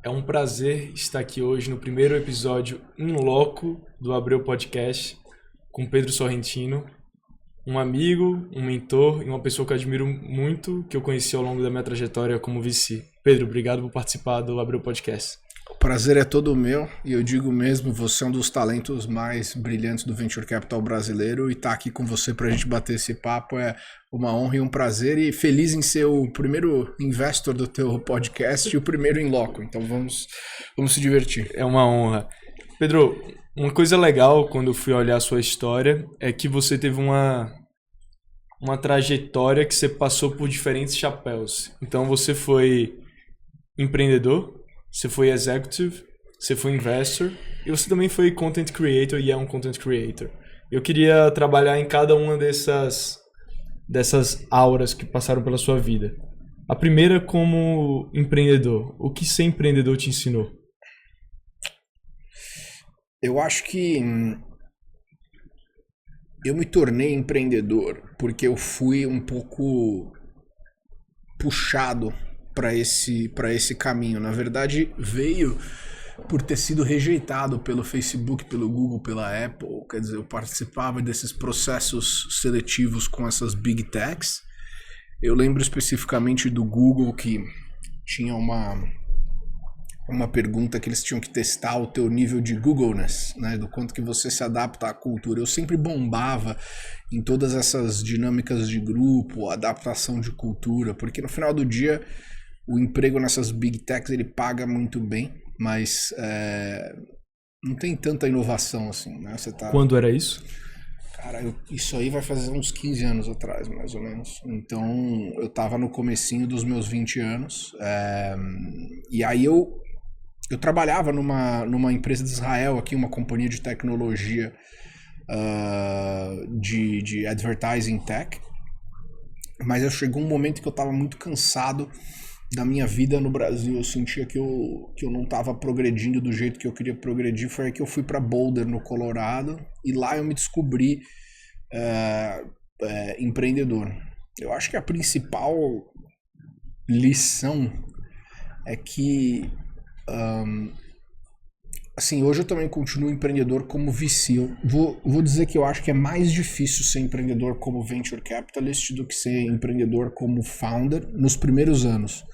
É um prazer estar aqui hoje no primeiro episódio in loco do Abreu Podcast com Pedro Sorrentino, um amigo, um mentor e uma pessoa que eu admiro muito, que eu conheci ao longo da minha trajetória como VC. Pedro, obrigado por participar do Abreu Podcast. O prazer é todo meu e eu digo mesmo, você é um dos talentos mais brilhantes do Venture Capital brasileiro e estar aqui com você para a gente bater esse papo é uma honra e um prazer e feliz em ser o primeiro investor do teu podcast e o primeiro in loco, então vamos se divertir. É uma honra. Pedro, uma coisa legal quando eu fui olhar a sua história é que você teve uma trajetória que você passou por diferentes chapéus. Então você foi empreendedor, você foi executive, você foi investor e você também foi content creator e é um content creator. Eu queria trabalhar em cada uma dessas auras que passaram pela sua vida. A primeira como empreendedor. O que ser empreendedor te ensinou? Eu acho que eu me tornei empreendedor porque eu fui um pouco puxado para esse caminho. Na verdade, veio por ter sido rejeitado pelo Facebook, pelo Google, pela Apple. Quer dizer, eu participava desses processos seletivos com essas Big Techs. Eu lembro especificamente do Google que tinha uma pergunta que eles tinham que testar o teu nível de Googleness, né, do quanto que você se adapta à cultura. Eu sempre bombava em todas essas dinâmicas de grupo, adaptação de cultura, porque no final do dia o emprego nessas Big Techs ele paga muito bem, mas não tem tanta inovação assim, né? Quando era isso? Cara, isso aí vai fazer uns 15 anos atrás, mais ou menos. Então, eu tava no comecinho dos meus 20 anos, e aí eu trabalhava numa empresa de Israel aqui, uma companhia de tecnologia de advertising tech, mas chegou um momento que eu tava muito cansado da minha vida no Brasil. Eu sentia que eu não estava progredindo do jeito que eu queria progredir. Foi aí que eu fui para Boulder, no Colorado, e lá eu me descobri empreendedor. Eu acho que a principal lição é que assim, hoje eu também continuo empreendedor como VC. Eu vou dizer que eu acho que é mais difícil ser empreendedor como Venture Capitalist do que ser empreendedor como Founder nos primeiros anos.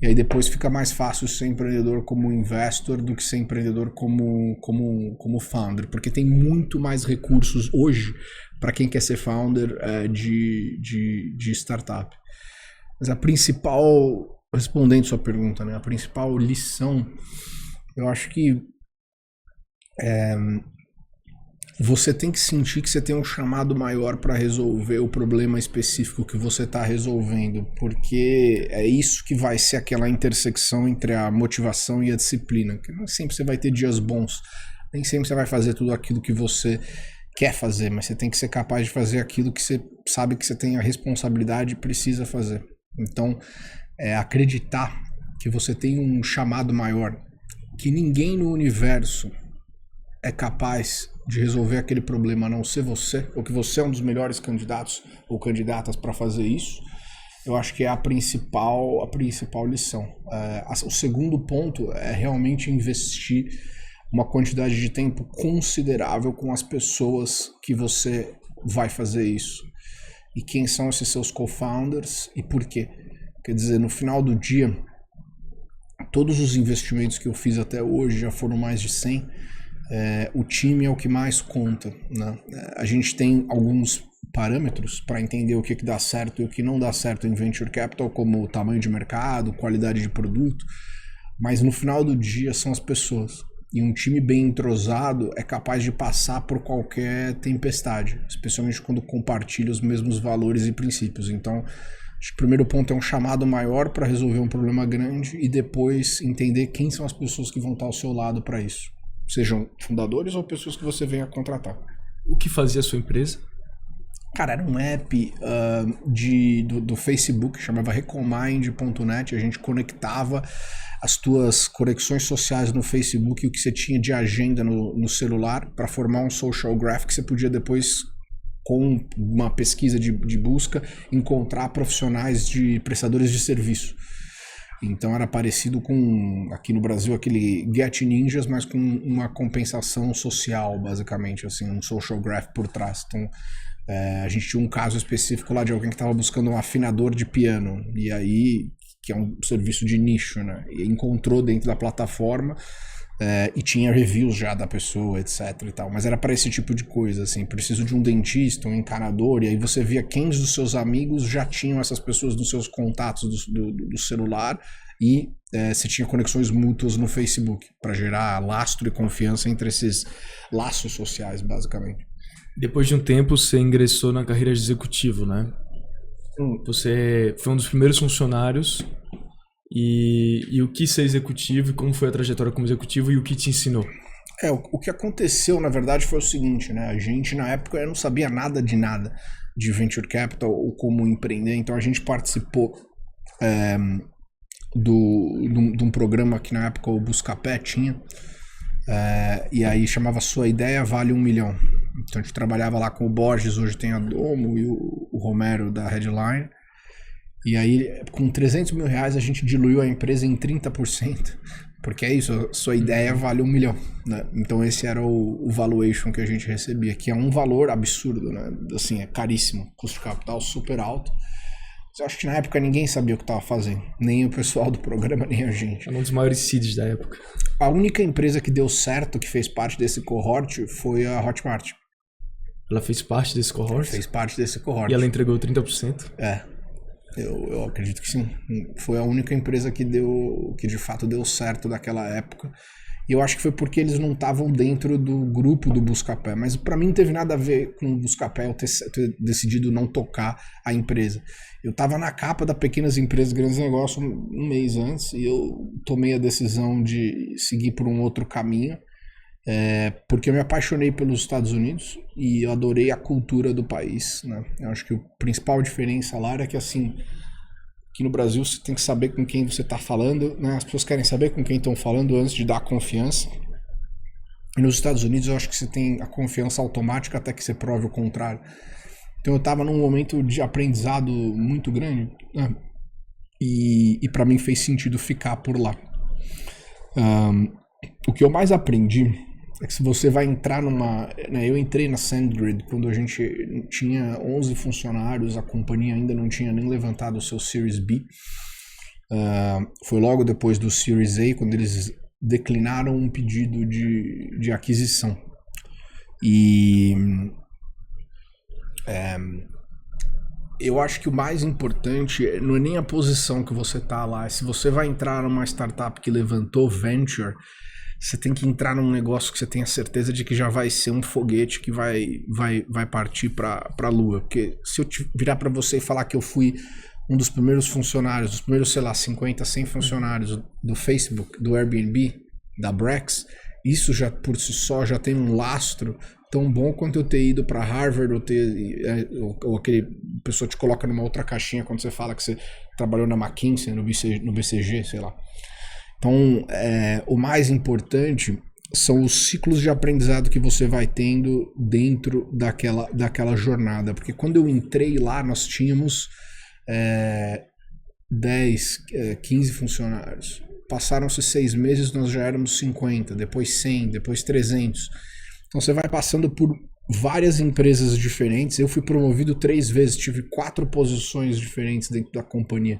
E aí depois fica mais fácil ser empreendedor como Investor do que ser empreendedor como Founder, porque tem muito mais recursos hoje para quem quer ser Founder de startup. Mas a principal, respondendo sua pergunta, né, a principal lição, eu acho que você tem que sentir que você tem um chamado maior para resolver o problema específico que você está resolvendo, porque é isso que vai ser aquela intersecção entre a motivação e a disciplina, que nem sempre você vai ter dias bons, nem sempre você vai fazer tudo aquilo que você quer fazer, mas você tem que ser capaz de fazer aquilo que você sabe que você tem a responsabilidade e precisa fazer. Então, acreditar que você tem um chamado maior, que ninguém no universo é capaz de resolver aquele problema a não ser você, ou que você é um dos melhores candidatos ou candidatas para fazer isso, eu acho que é a principal lição. O segundo ponto é realmente investir uma quantidade de tempo considerável com as pessoas que você vai fazer isso. E quem são esses seus co-founders e por quê? Quer dizer, no final do dia, todos os investimentos que eu fiz até hoje, já foram mais de 100, o time é o que mais conta, né? A gente tem alguns parâmetros para entender o que dá certo e o que não dá certo em Venture Capital, como tamanho de mercado, qualidade de produto, mas no final do dia são as pessoas. E um time bem entrosado é capaz de passar por qualquer tempestade, especialmente quando compartilha os mesmos valores e princípios. Então, acho que o primeiro ponto é um chamado maior para resolver um problema grande e depois entender quem são as pessoas que vão estar ao seu lado para isso. Sejam fundadores ou pessoas que você venha contratar. O que fazia a sua empresa? Cara, era um app do Facebook, chamava Recomind.net. A gente conectava as tuas conexões sociais no Facebook e o que você tinha de agenda no celular para formar um social graph que você podia depois, com uma pesquisa de busca, encontrar profissionais de prestadores de serviço. Então era parecido com, aqui no Brasil, aquele Get Ninjas, mas com uma compensação social, basicamente, assim, um social graph por trás. Então a gente tinha um caso específico lá de alguém que estava buscando um afinador de piano, e aí, que é um serviço de nicho, né? E encontrou dentro da plataforma e tinha reviews já da pessoa, etc e tal. Mas era para esse tipo de coisa, assim, preciso de um dentista, um encanador, e aí você via quem dos seus amigos já tinham essas pessoas nos seus contatos do celular, e você tinha conexões mútuas no Facebook, para gerar lastro e confiança entre esses laços sociais, basicamente. Depois de um tempo, você ingressou na carreira de executivo, né? Você foi um dos primeiros funcionários. E o que ser executivo, e como foi a trajetória como executivo e o que te ensinou? O que aconteceu, na verdade, foi o seguinte, né? A gente, na época, eu não sabia nada de venture capital ou como empreender, então a gente participou de um programa que na época o Buscapé tinha, e aí chamava Sua Ideia Vale $1 Milhão. Então a gente trabalhava lá com o Borges, hoje tem a Domo, e o Romero da Headline. E aí, com R$300 mil, a gente diluiu a empresa em 30%, porque é isso, a sua ideia vale $1 milhão, né? Então esse era o valuation que a gente recebia, que é um valor absurdo, né? Assim, é caríssimo, custo de capital super alto. Mas eu acho que na época ninguém sabia o que estava fazendo, nem o pessoal do programa, nem a gente. É um dos maiores seeds da época. A única empresa que deu certo, que fez parte desse cohort, foi a Hotmart. Ela fez parte desse cohort? Fez parte desse cohort. E ela entregou 30%? Eu acredito que sim. Foi a única empresa que de fato deu certo daquela época. E eu acho que foi porque eles não estavam dentro do grupo do Buscapé. Mas para mim não teve nada a ver com o Buscapé eu ter decidido não tocar a empresa. Eu estava na capa da Pequenas Empresas Grandes Negócios um mês antes, e eu tomei a decisão de seguir por um outro caminho. Porque eu me apaixonei pelos Estados Unidos e eu adorei a cultura do país, né? Eu acho que a principal diferença lá era que, assim, aqui no Brasil você tem que saber com quem você está falando, né? As pessoas querem saber com quem estão falando antes de dar confiança. E nos Estados Unidos eu acho que você tem a confiança automática até que você prove o contrário. Então eu estava num momento de aprendizado muito grande, né? E para mim fez sentido ficar por lá. O que eu mais aprendi é que se você vai entrar né, eu entrei na SandGrid quando a gente tinha 11 funcionários, a companhia ainda não tinha nem levantado o seu Series B. Foi logo depois do Series A, quando eles declinaram um pedido de aquisição. E eu acho que o mais importante não é nem a posição que você está lá. Se você vai entrar numa startup que levantou venture, você tem que entrar num negócio que você tenha certeza de que já vai ser um foguete que vai partir para a lua. Porque se eu virar para você e falar que eu fui um dos primeiros funcionários, dos primeiros, sei lá, 50, 100 funcionários do Facebook, do Airbnb, da Brex, isso já por si só já tem um lastro tão bom quanto eu ter ido para Harvard ou aquele pessoa te coloca numa outra caixinha quando você fala que você trabalhou na McKinsey, no BCG, sei lá. Então, o mais importante são os ciclos de aprendizado que você vai tendo dentro daquela jornada. Porque quando eu entrei lá, nós tínhamos 10, 15 funcionários. Passaram-se 6 meses, nós já éramos 50, depois 100, depois 300. Então você vai passando por várias empresas diferentes. Eu fui promovido 3 vezes, tive 4 posições diferentes dentro da companhia.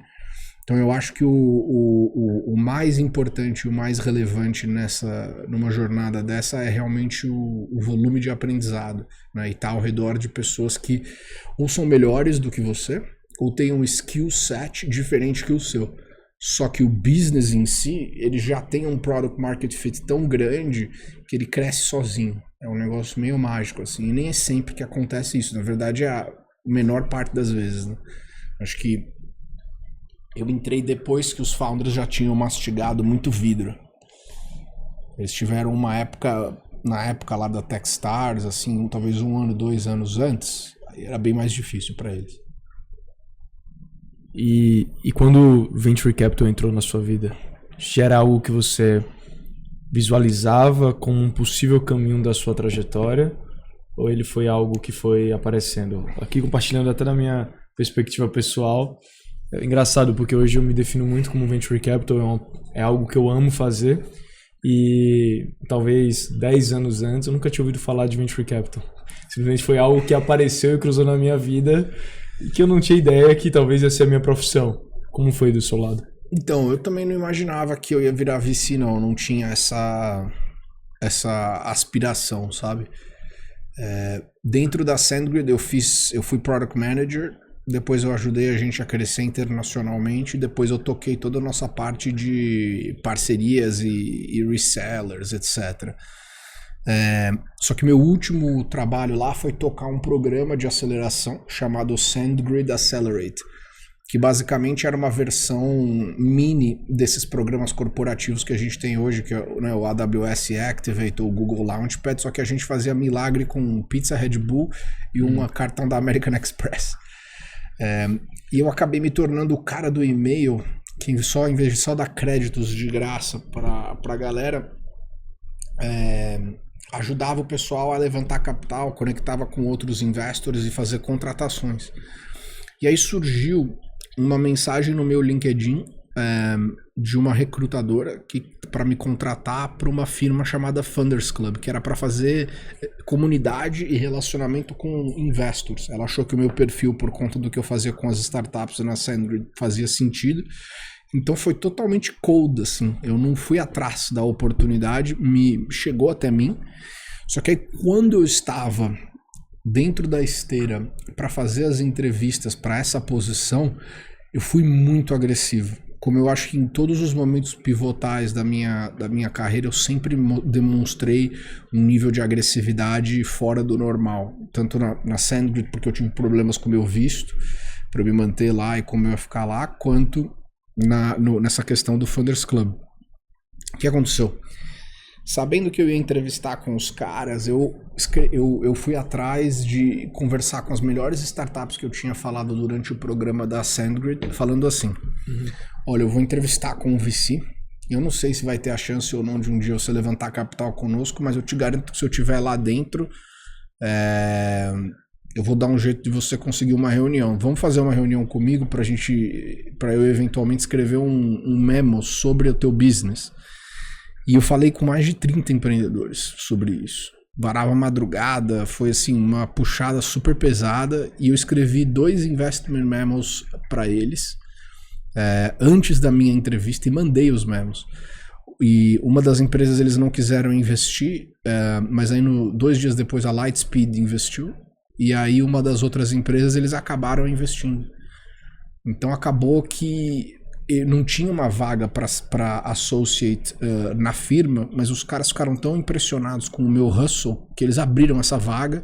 Então eu acho que o mais importante, o mais relevante numa jornada dessa é realmente o volume de aprendizado, né? E estar ao redor de pessoas que ou são melhores do que você, ou têm um skill set diferente que o seu. Só que o business em si, ele já tem um product market fit tão grande que ele cresce sozinho. É um negócio meio mágico, assim. E nem é sempre que acontece isso. Na verdade, é a menor parte das vezes, né? Acho que eu entrei depois que os founders já tinham mastigado muito vidro. Eles tiveram uma época, na época lá da Techstars, assim, talvez 1 ano, 2 anos antes, aí era bem mais difícil para eles. E quando o Venture Capital entrou na sua vida, já era algo que você visualizava como um possível caminho da sua trajetória? Ou ele foi algo que foi aparecendo? Aqui compartilhando até da minha perspectiva pessoal, É engraçado, porque hoje eu me defino muito como Venture Capital, é algo que eu amo fazer. E talvez 10 anos antes eu nunca tinha ouvido falar de Venture Capital. Simplesmente foi algo que apareceu e cruzou na minha vida e que eu não tinha ideia que talvez ia ser a minha profissão. Como foi do seu lado? Então, eu também não imaginava que eu ia virar VC, não. Eu não tinha essa aspiração, sabe? Dentro da SendGrid eu fui Product Manager, depois eu ajudei a gente a crescer internacionalmente, depois eu toquei toda a nossa parte de parcerias e resellers, etc. Só que meu último trabalho lá foi tocar um programa de aceleração chamado SendGrid Accelerate, que basicamente era uma versão mini desses programas corporativos que a gente tem hoje, que é, né, o AWS Activate ou o Google Launchpad, só que a gente fazia milagre com pizza Red Bull e um cartão da American Express. E eu acabei me tornando o cara do e-mail que em vez de só dar créditos de graça pra galera, ajudava o pessoal a levantar capital, conectava com outros investors e fazer contratações. E aí surgiu uma mensagem no meu LinkedIn de uma recrutadora para me contratar para uma firma chamada Funders Club, que era para fazer comunidade e relacionamento com investors. Ela achou que o meu perfil, por conta do que eu fazia com as startups na SendGrid, fazia sentido. Então foi totalmente cold, assim. Eu não fui atrás da oportunidade, chegou até mim. Só que aí, quando eu estava dentro da esteira para fazer as entrevistas para essa posição, eu fui muito agressivo. Como eu acho que em todos os momentos pivotais da minha carreira, eu sempre demonstrei um nível de agressividade fora do normal. Tanto na SendGrid, porque eu tive problemas com o meu visto, para me manter lá e como eu ia ficar lá, quanto nessa questão do Funders Club. O que aconteceu? Sabendo que eu ia entrevistar com os caras, eu fui atrás de conversar com as melhores startups que eu tinha falado durante o programa da SendGrid, falando assim: olha, eu vou entrevistar com um VC, eu não sei se vai ter a chance ou não de um dia você levantar capital conosco, mas eu te garanto que se eu estiver lá dentro, eu vou dar um jeito de você conseguir uma reunião. Vamos fazer uma reunião comigo para eu eventualmente escrever um memo sobre o teu business. E eu falei com mais de 30 empreendedores sobre isso. Varava madrugada, foi assim uma puxada super pesada, e eu escrevi 2 investment memos para eles antes da minha entrevista e mandei os memos. E uma das empresas eles não quiseram investir, mas aí 2 dias depois a Lightspeed investiu, e aí uma das outras empresas eles acabaram investindo. Então acabou que não tinha uma vaga para associate na firma, mas os caras ficaram tão impressionados com o meu hustle que eles abriram essa vaga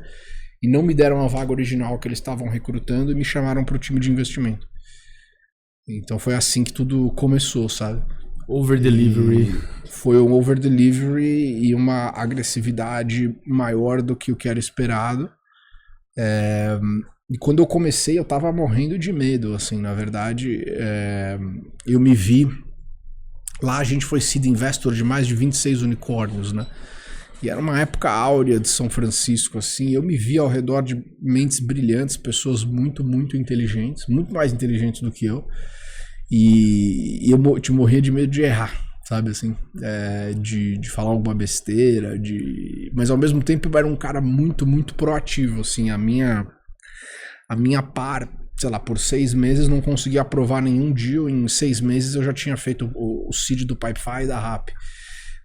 e não me deram a vaga original que eles estavam recrutando e me chamaram para o time de investimento. Então foi assim que tudo começou, sabe? Over-delivery. Foi um over-delivery e uma agressividade maior do que o que era esperado. E quando eu comecei, eu tava morrendo de medo, assim, na verdade. Eu me vi... Lá a gente foi seed investor de mais de 26 unicórnios, né? E era uma época áurea de São Francisco, assim. Eu me vi ao redor de mentes brilhantes, pessoas muito, muito inteligentes, muito mais inteligentes do que eu. E eu morria de medo de errar, sabe, assim? De falar alguma besteira, mas ao mesmo tempo eu era um cara muito, muito proativo, assim. A minha par, sei lá, por 6 meses não conseguia aprovar nenhum deal. Em 6 meses eu já tinha feito o seed do Pipefy e da Rappi,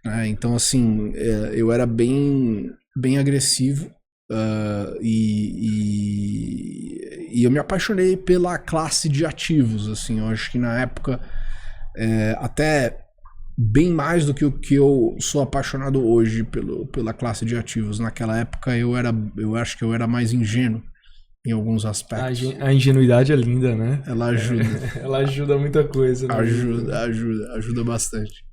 né? Então, assim, eu era bem, bem agressivo, e eu me apaixonei pela classe de ativos, assim. Eu acho que na época, até bem mais do que o que eu sou apaixonado hoje pela classe de ativos. Naquela época eu acho que eu era mais ingênuo em alguns aspectos. A ingenuidade é linda, né? Ela ajuda. Ela ajuda muita coisa. Né? Ajuda bastante.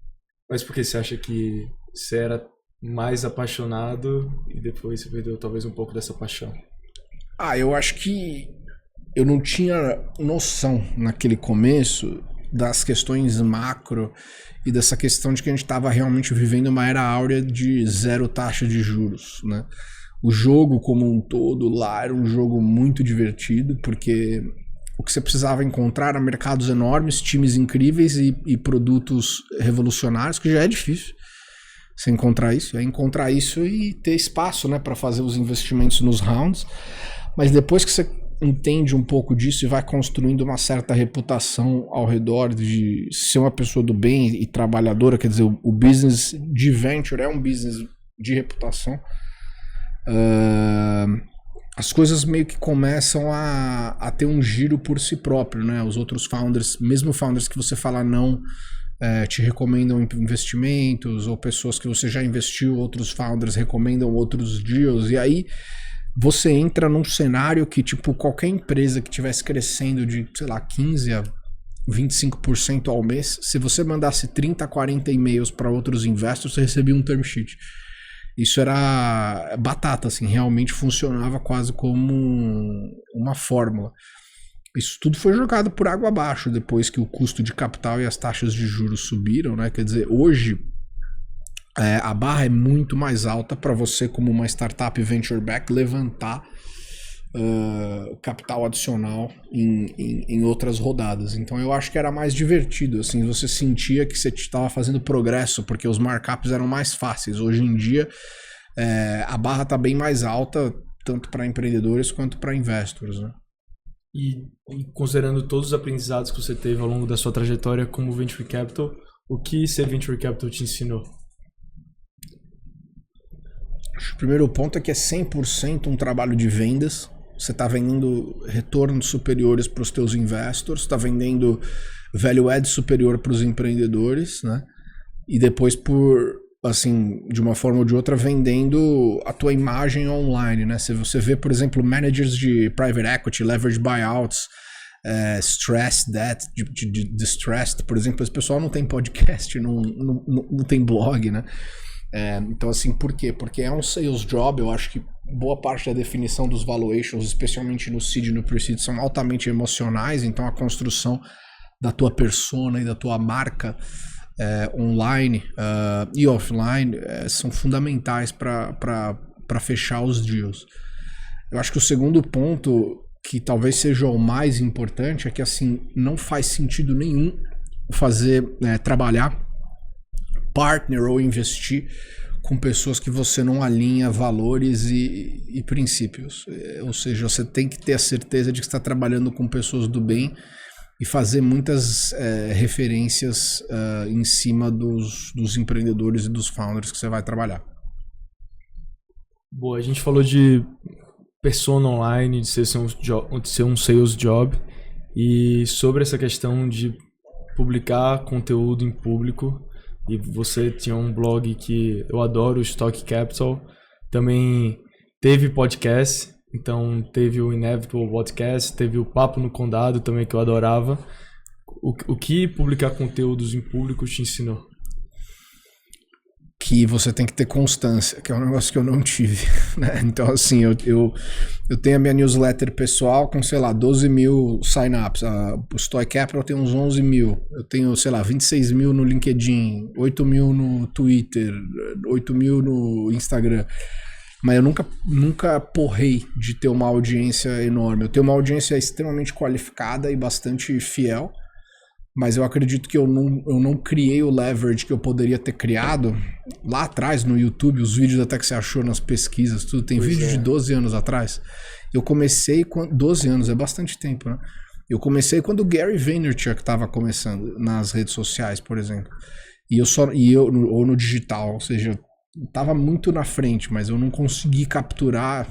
Mas por que você acha que você era mais apaixonado e depois você perdeu talvez um pouco dessa paixão? Eu acho que eu não tinha noção naquele começo das questões macro e dessa questão de que a gente estava realmente vivendo uma era áurea de 0 taxa de juros, né? O jogo como um todo lá era um jogo muito divertido, porque o que você precisava encontrar era mercados enormes, times incríveis e produtos revolucionários, que já é difícil você encontrar isso. É encontrar isso e ter espaço, né, para fazer os investimentos nos rounds. Mas depois que você entende um pouco disso e vai construindo uma certa reputação ao redor de ser uma pessoa do bem e trabalhadora, quer dizer, o business de venture é um business de reputação, as coisas meio que começam a ter um giro por si próprio, né? Os outros founders, mesmo founders que você fala não, te recomendam investimentos, ou pessoas que você já investiu, outros founders recomendam outros deals, e aí você entra num cenário que, tipo, qualquer empresa que estivesse crescendo de, sei lá, 15% a 25% ao mês, se você mandasse 30, 40 e-mails para outros investors, você recebia um term sheet. Isso era batata, assim, realmente funcionava quase como uma fórmula. Isso tudo foi jogado por água abaixo depois que o custo de capital e as taxas de juros subiram, né? Quer dizer, hoje a barra é muito mais alta para você, como uma startup venture-back, levantar capital adicional em outras rodadas. Então eu acho que era mais divertido, assim, você sentia que você estava fazendo progresso, porque os markups eram mais fáceis. Hoje em dia a barra está bem mais alta, tanto para empreendedores quanto para investors, né? E considerando todos os aprendizados que você teve ao longo da sua trajetória como Venture Capital, o que ser Venture Capital te ensinou? O primeiro ponto é que é 100% um trabalho de vendas. Você está vendendo retornos superiores para os teus investors, está vendendo value add superior para os empreendedores, né? E depois, assim, de uma forma ou de outra, vendendo a tua imagem online, né? Se você vê, por exemplo, managers de private equity, leverage buyouts, stressed debt, de distressed, por exemplo, esse pessoal não tem podcast, não tem blog, né? Então, assim, por quê? Porque é um sales job. Eu acho que boa parte da definição dos valuations, especialmente no seed e no pre-seed, são altamente emocionais. Então, a construção da tua persona e da tua marca online e offline são fundamentais para fechar os deals. Eu acho que o segundo ponto, que talvez seja o mais importante, é que, assim, não faz sentido nenhum trabalhar, partner ou investir com pessoas que você não alinha valores e princípios. Ou seja, você tem que ter a certeza de que está trabalhando com pessoas do bem e fazer muitas referências em cima dos empreendedores e dos founders que você vai trabalhar. Boa, a gente falou de persona online, de ser um sales job, e sobre essa questão de publicar conteúdo em público. E você tinha um blog que eu adoro, o Stock Capital. Também teve podcast, então teve o Inevitable Podcast, teve o Papo no Condado também, que eu adorava. O que publicar conteúdos em público te ensinou? Que você tem que ter constância, que é um negócio que eu não tive, né? Então, assim, eu tenho a minha newsletter pessoal com, sei lá, 12 mil sign-ups. O Stoic Capital tem uns 11 mil. Eu tenho, sei lá, 26 mil no LinkedIn, 8 mil no Twitter, 8 mil no Instagram. Mas eu nunca porrei de ter uma audiência enorme. Eu tenho uma audiência extremamente qualificada e bastante fiel, mas eu acredito que eu não criei o leverage que eu poderia ter criado lá atrás no YouTube, os vídeos até que você achou nas pesquisas, tudo. Tem vídeo de 12 anos atrás. Eu comecei com 12 anos, é bastante tempo, né? Eu comecei quando o Gary Vaynerchuk estava começando nas redes sociais, por exemplo. Ou no digital, ou seja, eu estava muito na frente, mas eu não consegui capturar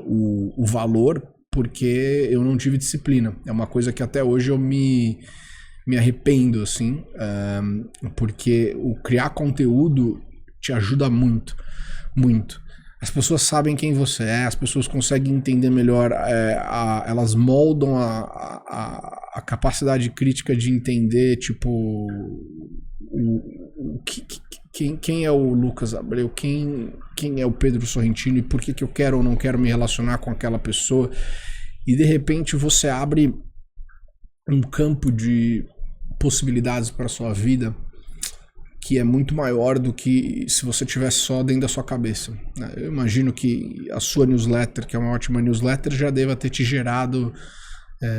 o valor, porque eu não tive disciplina. É uma coisa que até hoje eu me arrependo, assim, porque o criar conteúdo te ajuda muito, muito. As pessoas sabem quem você é, as pessoas conseguem entender melhor, elas moldam a capacidade crítica de entender, tipo, quem é o Lucas Abreu, quem é o Pedro Sorrentino e por que eu quero ou não quero me relacionar com aquela pessoa. E de repente você abre um campo de possibilidades para a sua vida que é muito maior do que se você tivesse só dentro da sua cabeça. Eu imagino que a sua newsletter, que é uma ótima newsletter, já deva ter te gerado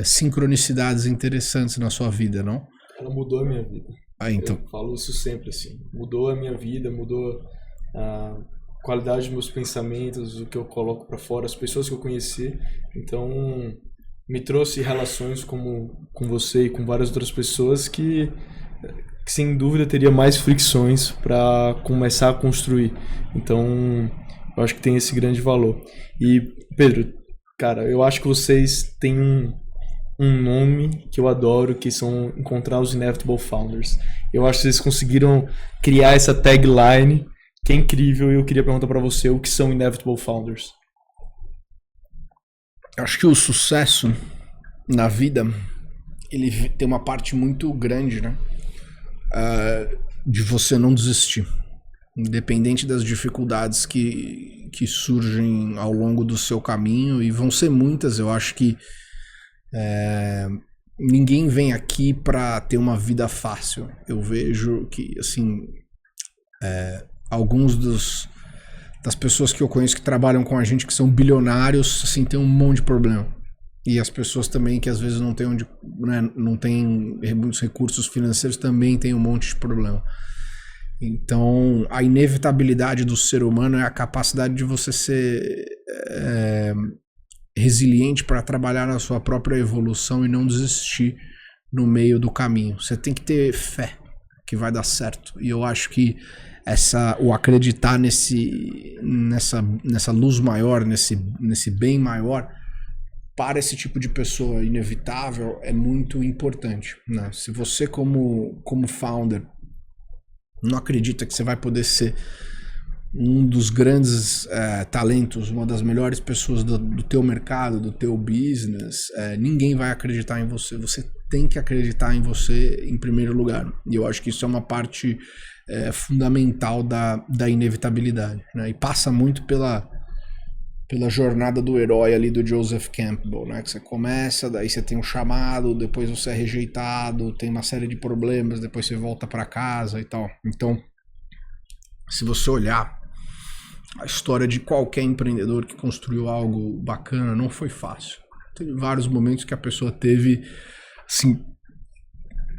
sincronicidades interessantes na sua vida, não? Ela mudou a minha vida. Então. Eu falo isso sempre, assim. Mudou a minha vida, mudou a qualidade dos meus pensamentos, o que eu coloco para fora, as pessoas que eu conheci. Então, me trouxe relações com você e com várias outras pessoas que sem dúvida teria mais fricções para começar a construir. Então, eu acho que tem esse grande valor. E, Pedro, cara, eu acho que vocês têm um nome que eu adoro, que são encontrar os Inevitable Founders. Eu acho que vocês conseguiram criar essa tagline, que é incrível, e eu queria perguntar para você o que são Inevitable Founders. Acho que o sucesso na vida, ele tem uma parte muito grande, né? De você não desistir, independente das dificuldades que surgem ao longo do seu caminho, e vão ser muitas. Eu acho que ninguém vem aqui para ter uma vida fácil. Eu vejo que, assim, alguns das pessoas que eu conheço que trabalham com a gente, que são bilionários, assim, tem um monte de problema. E as pessoas também que às vezes não têm não têm muitos recursos financeiros, também tem um monte de problema. Então, a inevitabilidade do ser humano é a capacidade de você ser resiliente para trabalhar na sua própria evolução e não desistir no meio do caminho. Você tem que ter fé que vai dar certo. E eu acho que o acreditar nessa luz maior, nesse bem maior, para esse tipo de pessoa inevitável, é muito importante, né? Se você como founder não acredita que você vai poder ser um dos grandes talentos, uma das melhores pessoas do teu mercado, do teu business, ninguém vai acreditar em você. Você tem que acreditar em você em primeiro lugar. E eu acho que isso é uma parte fundamental da inevitabilidade, né? E passa muito pela jornada do herói ali do Joseph Campbell, né? Que você começa, daí você tem um chamado, depois você é rejeitado, tem uma série de problemas, depois você volta para casa e tal. Então, se você olhar a história de qualquer empreendedor que construiu algo bacana, não foi fácil. Teve vários momentos que a pessoa teve, assim,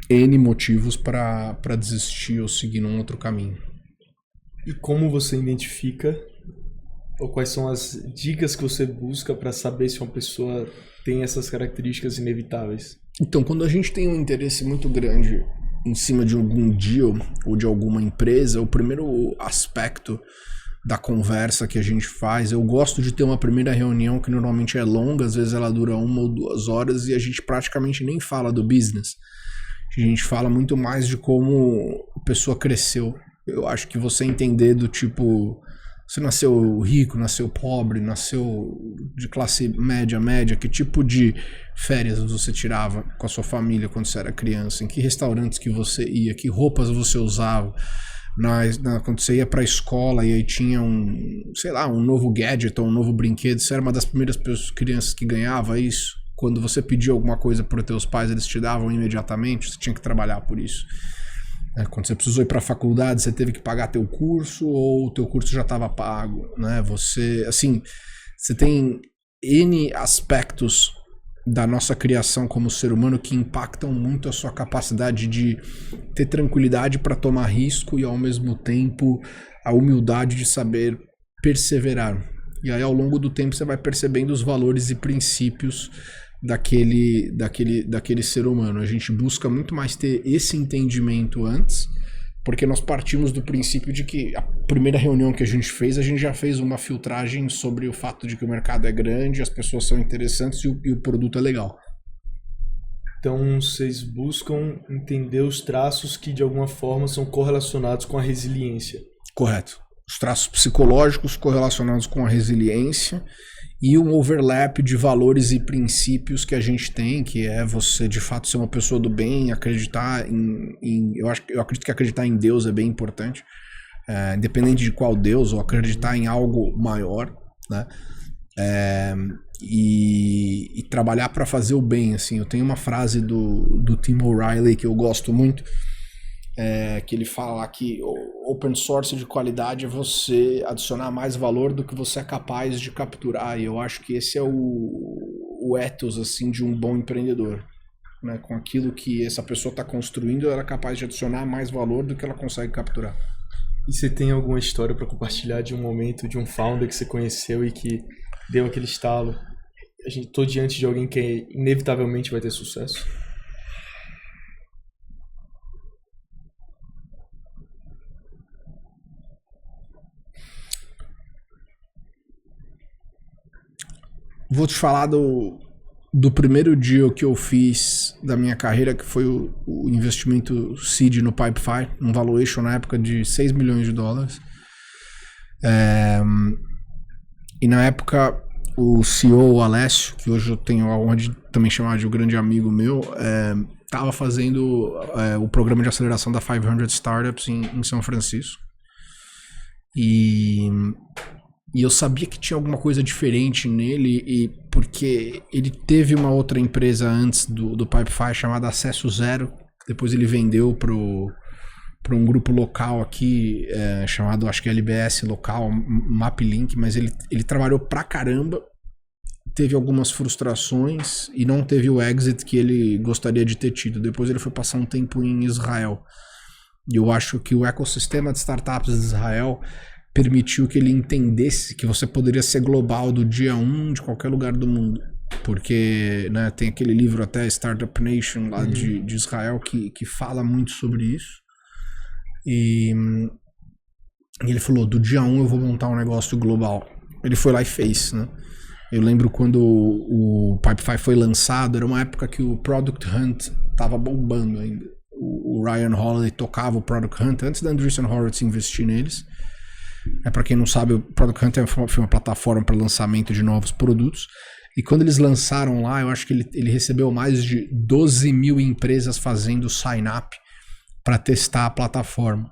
N motivos para desistir ou seguir num outro caminho. E como você identifica, ou quais são as dicas que você busca para saber se uma pessoa tem essas características inevitáveis? Então, quando a gente tem um interesse muito grande em cima de algum deal ou de alguma empresa, o primeiro aspecto da conversa que a gente faz, eu gosto de ter uma primeira reunião que normalmente é longa, às vezes ela dura 1 ou 2 horas, e a gente praticamente nem fala do business. A gente fala muito mais de como a pessoa cresceu. Eu acho que você entender do tipo, você nasceu rico, nasceu pobre, nasceu de classe média, que tipo de férias você tirava com a sua família quando você era criança, em que restaurantes que você ia, que roupas você usava, quando você ia pra escola e aí tinha um novo gadget ou um novo brinquedo, você era uma das primeiras crianças que ganhava isso. Quando você pedia alguma coisa para os teus pais, eles te davam imediatamente, você tinha que trabalhar por isso. Quando você precisou ir para a faculdade, você teve que pagar teu curso ou o teu curso já estava pago, né? Você tem N aspectos da nossa criação como ser humano que impactam muito a sua capacidade de ter tranquilidade para tomar risco e, ao mesmo tempo, a humildade de saber perseverar. E aí, ao longo do tempo, você vai percebendo os valores e princípios daquele ser humano. A gente busca muito mais ter esse entendimento antes, porque nós partimos do princípio de que a primeira reunião que a gente já fez uma filtragem sobre o fato de que o mercado é grande, as pessoas são interessantes e o produto é legal. Então, vocês buscam entender os traços que, de alguma forma, são correlacionados com a resiliência. Correto. Os traços psicológicos correlacionados com a resiliência e um overlap de valores e princípios que a gente tem, que é você de fato ser uma pessoa do bem, acreditar eu acredito que acreditar em Deus é bem importante, independente de qual Deus, ou acreditar em algo maior, né? E trabalhar para fazer o bem, assim. Eu tenho uma frase do Tim O'Reilly que eu gosto muito, que ele fala que o open source de qualidade é você adicionar mais valor do que você é capaz de capturar. E eu acho que esse é o ethos assim, de um bom empreendedor. Né? Com aquilo que essa pessoa está construindo, ela é capaz de adicionar mais valor do que ela consegue capturar. E você tem alguma história para compartilhar de um momento, de um founder que você conheceu e que deu aquele estalo? Tô diante de alguém que inevitavelmente vai ter sucesso? Vou te falar do primeiro deal que eu fiz da minha carreira, que foi o investimento seed no Pipefy, um valuation na época de $6 milhões. E na época o CEO, o Alessio, que hoje eu tenho a honra de também chamar de um grande amigo meu, estava fazendo o programa de aceleração da 500 Startups em São Francisco. E eu sabia que tinha alguma coisa diferente nele, porque ele teve uma outra empresa antes do Pipefy chamada Acesso Zero, depois ele vendeu para um grupo local aqui, chamado, acho que LBS local, MapLink, mas ele trabalhou pra caramba, teve algumas frustrações e não teve o exit que ele gostaria de ter tido. Depois ele foi passar um tempo em Israel. E eu acho que o ecossistema de startups de Israel permitiu que ele entendesse que você poderia ser global do dia 1 de qualquer lugar do mundo. Porque, né, tem aquele livro até Startup Nation lá de Israel que fala muito sobre isso. E ele falou, do dia 1 eu vou montar um negócio global. Ele foi lá e fez, né? Eu lembro quando o Pipefy foi lançado, era uma época que o Product Hunt tava bombando ainda. O Ryan Holiday tocava o Product Hunt antes da Andreessen Horowitz investir neles. Para quem não sabe, o Product Hunt foi uma plataforma para lançamento de novos produtos. E quando eles lançaram lá, eu acho que ele recebeu mais de 12 mil empresas fazendo sign-up para testar a plataforma.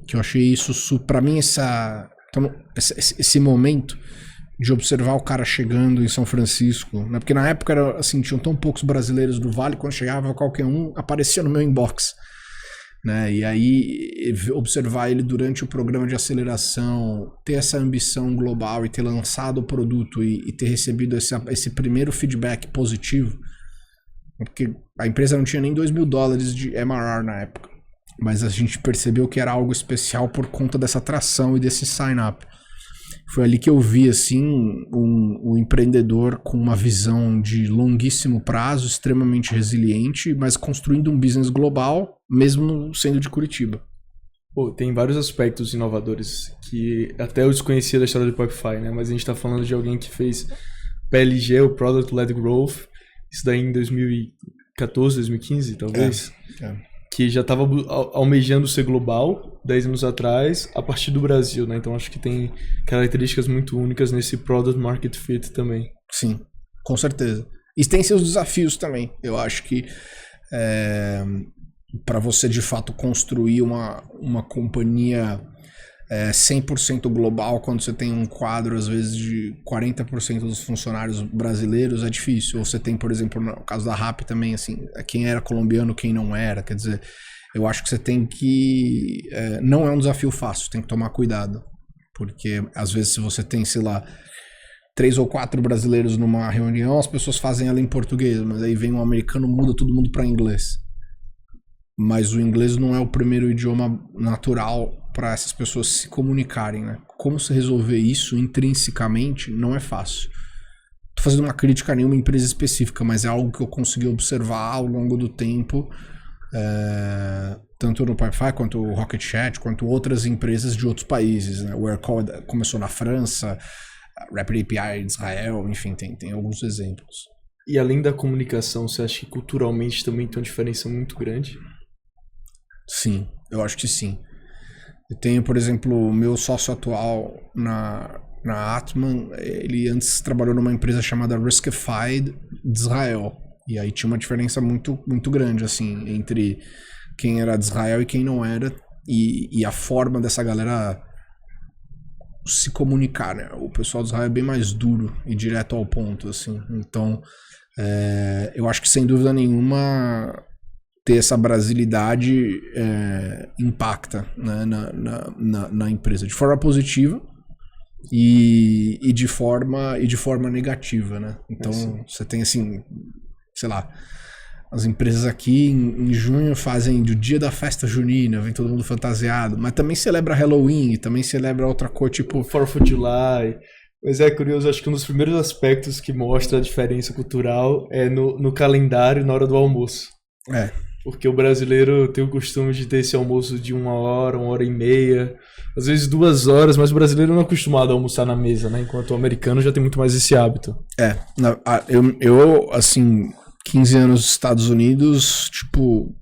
Que eu achei isso, para mim, esse momento de observar o cara chegando em São Francisco, né? Porque na época era assim, tinham tão poucos brasileiros do Vale, quando chegava qualquer um, aparecia no meu inbox. Né? E aí observar ele durante o programa de aceleração, ter essa ambição global e ter lançado o produto e ter recebido esse primeiro feedback positivo, porque a empresa não tinha nem $2 mil de MRR na época, mas a gente percebeu que era algo especial por conta dessa atração e desse sign-up. Foi ali que eu vi assim, um empreendedor com uma visão de longuíssimo prazo, extremamente resiliente, mas construindo um business global, mesmo sendo de Curitiba. Pô, tem vários aspectos inovadores que até eu desconhecia da história do Pipefy, né? Mas a gente tá falando de alguém que fez PLG, o Product Led Growth, isso daí em 2014, 2015, talvez. Que já estava almejando ser global 10 anos atrás, a partir do Brasil, né? Então acho que tem características muito únicas nesse Product Market Fit também. Sim, com certeza. E tem seus desafios também. Eu acho que para você de fato construir uma companhia 100% global, quando você tem um quadro às vezes de 40% dos funcionários brasileiros, é difícil. Ou você tem, por exemplo, no caso da RAP também, assim, quem era colombiano, quem não era. Quer dizer, eu acho que você tem que... não é um desafio fácil, tem que tomar cuidado. Porque às vezes se você tem, sei lá, 3 ou 4 brasileiros numa reunião, as pessoas fazem ela em português, mas aí vem um americano, muda todo mundo para inglês. Mas o inglês não é o primeiro idioma natural para essas pessoas se comunicarem, né? Como se resolver isso intrinsecamente não é fácil. Tô fazendo uma crítica a nenhuma empresa específica, mas é algo que eu consegui observar ao longo do tempo, tanto no Pipefy quanto o Rocket Chat, quanto outras empresas de outros países, né? O Aircode começou na França, a Rapid API em Israel, enfim, tem alguns exemplos. E além da comunicação, você acha que culturalmente também tem uma diferença muito grande? Sim, eu acho que sim. Eu tenho, por exemplo, o meu sócio atual na Atman, ele antes trabalhou numa empresa chamada Riskified de Israel. E aí tinha uma diferença muito, muito grande, assim, entre quem era de Israel e quem não era. E a forma dessa galera se comunicar, né? O pessoal de Israel é bem mais duro e direto ao ponto, assim. Então, eu acho que sem dúvida nenhuma ter essa brasilidade impacta, né, na empresa de forma positiva e de forma negativa, né? Então você tem assim, sei lá, as empresas aqui em junho fazem o dia da festa junina, vem todo mundo fantasiado, mas também celebra Halloween, também celebra outra cor, tipo 4th of July. Mas é curioso, acho que um dos primeiros aspectos que mostra a diferença cultural é no calendário na hora do almoço. Porque o brasileiro tem o costume de ter esse almoço de 1 hora e meia, às vezes 2 horas, mas o brasileiro não é acostumado a almoçar na mesa, né? Enquanto o americano já tem muito mais esse hábito. Eu assim, 15 anos nos Estados Unidos, tipo,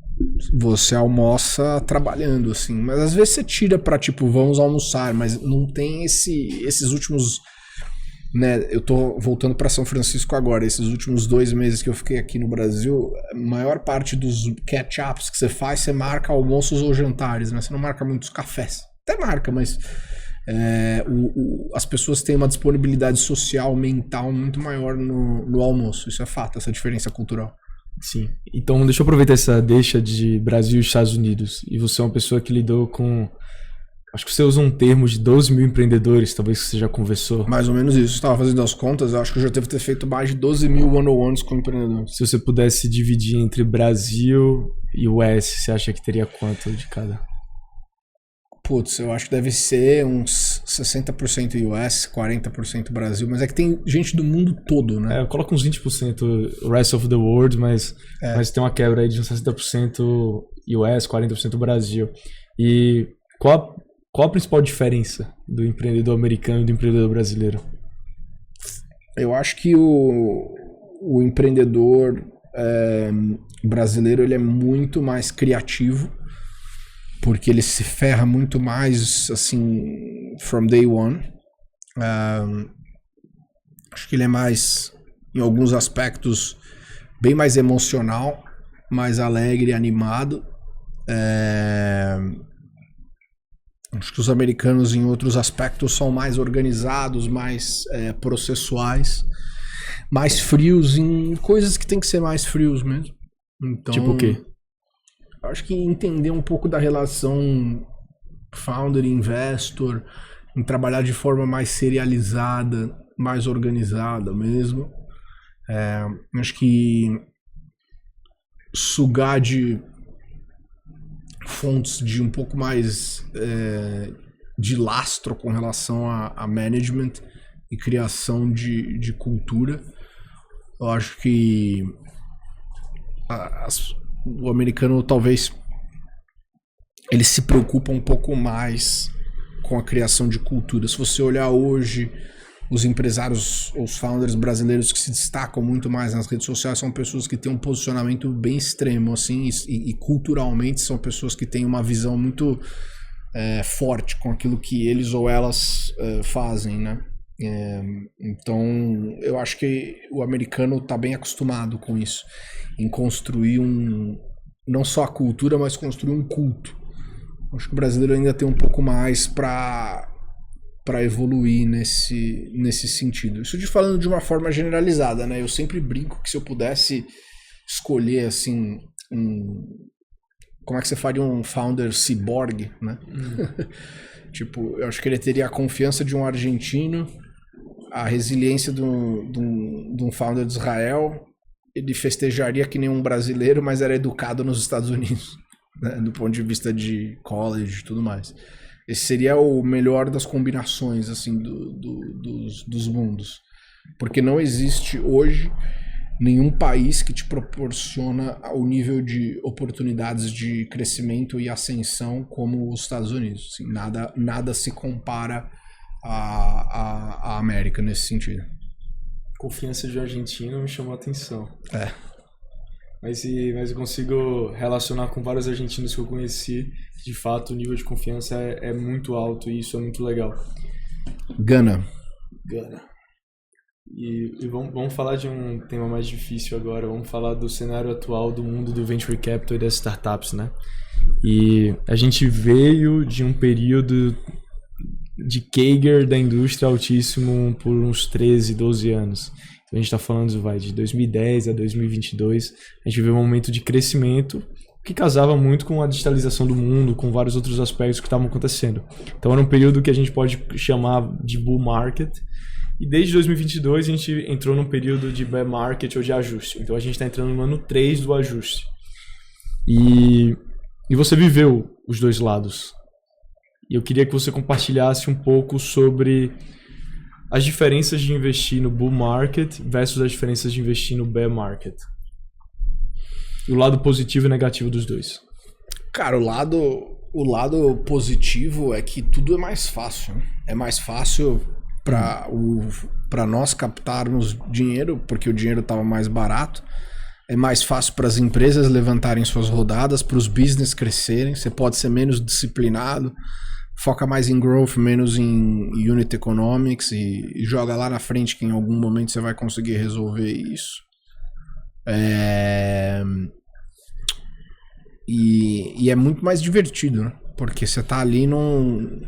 você almoça trabalhando, assim, mas às vezes você tira pra, tipo, vamos almoçar, mas não tem esses últimos, né, eu tô voltando pra São Francisco agora, esses últimos 2 meses que eu fiquei aqui no Brasil, a maior parte dos catch-ups que você faz, você marca almoços ou jantares, né, você não marca muitos cafés, até marca, mas as pessoas têm uma disponibilidade social, mental muito maior no almoço. Isso é fato, essa diferença cultural. Sim. Então, deixa eu aproveitar essa deixa de Brasil e Estados Unidos. E você é uma pessoa que lidou com... Acho que você usa um termo de 12 mil empreendedores, talvez que você já conversou. Mais ou menos isso. Eu estava fazendo as contas, eu acho que eu já devo ter feito mais de 12 mil one-on-ones com empreendedores. Se você pudesse dividir entre Brasil e US, você acha que teria quanto de cada? Putz, eu acho que deve ser uns 60% US, 40% Brasil, mas é que tem gente do mundo todo, né? Eu coloco uns 20% rest of the world, mas tem uma quebra aí de uns 60% US, 40% Brasil. E qual a principal diferença do empreendedor americano e do empreendedor brasileiro? Eu acho que o empreendedor brasileiro ele é muito mais criativo, porque ele se ferra muito mais, assim, from day one. Acho que ele é mais, em alguns aspectos, bem mais emocional, mais alegre, animado. Acho que os americanos, em outros aspectos, são mais organizados, mais processuais, mais frios em coisas que tem que ser mais frios mesmo. Então, tipo o quê? Acho que entender um pouco da relação founder e investor, em trabalhar de forma mais serializada, mais organizada mesmo. Acho que sugar de fontes de um pouco mais de lastro com relação a management e criação de cultura. Eu acho que o americano talvez ele se preocupa um pouco mais com a criação de cultura. Se você olhar hoje, os empresários, os founders brasileiros que se destacam muito mais nas redes sociais são pessoas que têm um posicionamento bem extremo, assim, e culturalmente são pessoas que têm uma visão muito forte com aquilo que eles ou elas fazem, né? Então eu acho que o americano está bem acostumado com isso, em construir não só a cultura, mas construir um culto. Acho que o brasileiro ainda tem um pouco mais para evoluir nesse sentido. Isso falando de uma forma generalizada, né? Eu sempre brinco que se eu pudesse escolher assim como é que você faria um founder cyborg, né? Tipo, eu acho que ele teria a confiança de um argentino, a resiliência de um founder de Israel. Ele festejaria que nem um brasileiro, mas era educado nos Estados Unidos, né? Do ponto de vista de college e tudo mais. Esse seria o melhor das combinações, assim, dos mundos. Porque não existe hoje nenhum país que te proporciona o nível de oportunidades de crescimento e ascensão como os Estados Unidos. Assim, nada se compara à América nesse sentido. Confiança de um argentino me chamou a atenção. Mas eu consigo relacionar com vários argentinos que eu conheci. De fato, o nível de confiança é muito alto e isso é muito legal. Gana. E vamos falar de um tema mais difícil agora. Vamos falar do cenário atual do mundo do venture capital e das startups, né? E a gente veio de um período de CAGR da indústria altíssimo por uns 13, 12 anos. Então a gente está falando de 2010 a 2022. A gente vê um momento de crescimento que casava muito com a digitalização do mundo, com vários outros aspectos que estavam acontecendo. Então era um período que a gente pode chamar de bull market, e desde 2022 a gente entrou num período de bear market ou de ajuste. Então a gente está entrando no ano 3 do ajuste. E você viveu os dois lados. E eu queria que você compartilhasse um pouco sobre as diferenças de investir no bull market versus as diferenças de investir no bear market. O lado positivo e negativo dos dois. Cara, o lado positivo é que tudo é mais fácil. Né? É mais fácil para nós captarmos dinheiro, porque o dinheiro estava mais barato. É mais fácil para as empresas levantarem suas rodadas, para os business crescerem. Você pode ser menos disciplinado, foca mais em growth, menos em unit economics e joga lá na frente que em algum momento você vai conseguir resolver isso. E é muito mais divertido, né? Porque você tá ali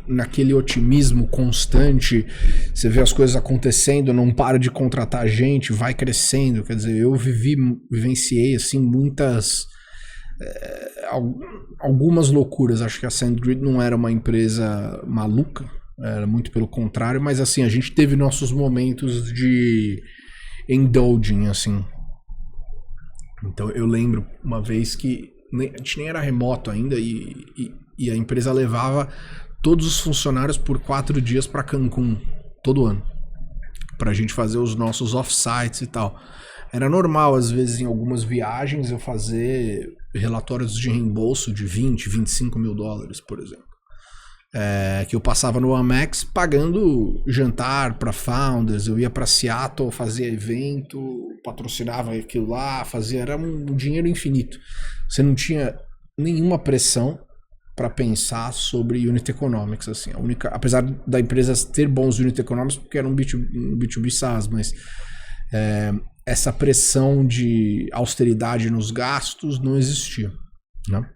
naquele otimismo constante, você vê as coisas acontecendo, não para de contratar gente, vai crescendo. Quer dizer, eu vivenciei assim algumas loucuras. Acho que a SandGrid não era uma empresa maluca, era muito pelo contrário, mas assim, a gente teve nossos momentos de indulging, assim. Então eu lembro uma vez que a gente nem era remoto ainda e a empresa levava todos os funcionários por 4 dias para Cancún, todo ano, pra gente fazer os nossos offsites e tal. Era normal, às vezes, em algumas viagens, eu fazer relatórios de reembolso de 20, 25 mil dólares, por exemplo. Que eu passava no Amex pagando jantar para founders, eu ia para Seattle, fazia evento, patrocinava aquilo lá, era um dinheiro infinito. Você não tinha nenhuma pressão para pensar sobre unit economics, assim. Apesar da empresa ter bons unit economics, porque era um B2B SaaS, mas essa pressão de austeridade nos gastos não existia, né?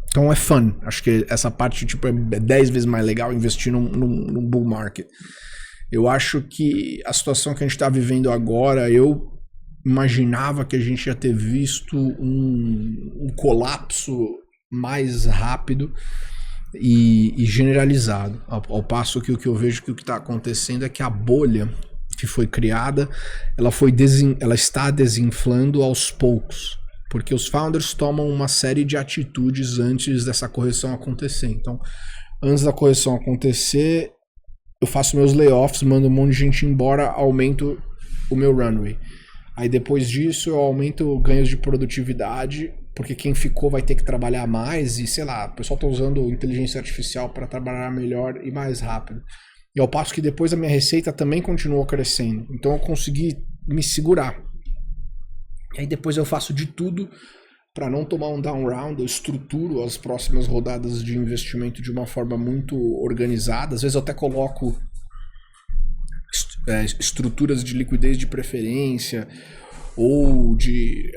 Então é fun. Acho que essa parte tipo, é 10 vezes mais legal investir num bull market. Eu acho que a situação que a gente está vivendo agora, eu imaginava que a gente ia ter visto um colapso mais rápido e generalizado. Ao passo que o que eu vejo que o que está acontecendo é que a bolha que foi criada, ela está desinflando aos poucos. Porque os founders tomam uma série de atitudes antes dessa correção acontecer. Então, antes da correção acontecer, eu faço meus layoffs, mando um monte de gente embora, aumento o meu runway. Aí depois disso eu aumento ganhos de produtividade, porque quem ficou vai ter que trabalhar mais e, sei lá, o pessoal está usando inteligência artificial para trabalhar melhor e mais rápido. E ao passo que depois a minha receita também continuou crescendo. Então eu consegui me segurar. E aí depois eu faço de tudo para não tomar um down round, eu estruturo as próximas rodadas de investimento de uma forma muito organizada. Às vezes eu até coloco estruturas de liquidez de preferência ou de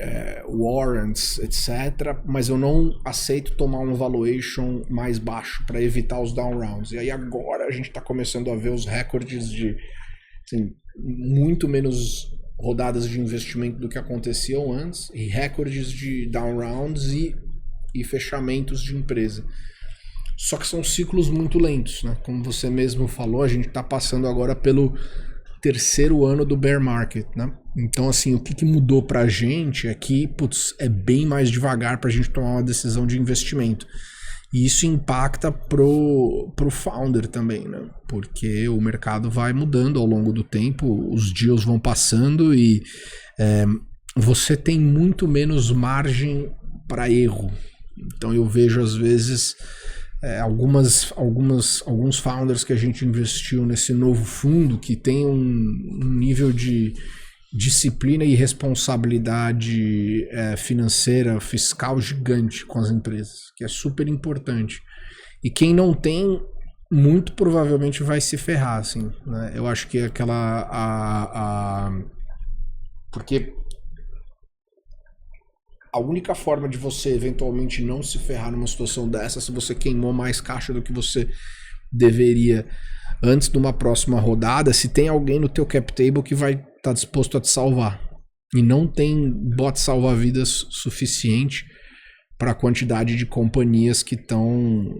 warrants, etc. Mas eu não aceito tomar um valuation mais baixo para evitar os down rounds. E aí agora a gente está começando a ver os recordes de assim, muito menos rodadas de investimento do que aconteciam antes, e recordes de down rounds e fechamentos de empresa. Só que são ciclos muito lentos, né? Como você mesmo falou, a gente está passando agora pelo 3º ano do bear market, né? Então, assim, o que mudou pra gente é que, é bem mais devagar pra gente tomar uma decisão de investimento. E isso impacta pro founder também, né? Porque o mercado vai mudando ao longo do tempo, os deals vão passando e você tem muito menos margem para erro. Então eu vejo às vezes alguns founders que a gente investiu nesse novo fundo que tem um nível de disciplina e responsabilidade financeira, fiscal gigante com as empresas, que é super importante. E quem não tem, muito provavelmente vai se ferrar, assim, né? Eu acho que porque a única forma de você eventualmente não se ferrar numa situação dessa é se você queimou mais caixa do que você deveria antes de uma próxima rodada, se tem alguém no teu cap table que vai estar disposto a te salvar. E não tem bot salva-vidas suficiente para a quantidade de companhias que estão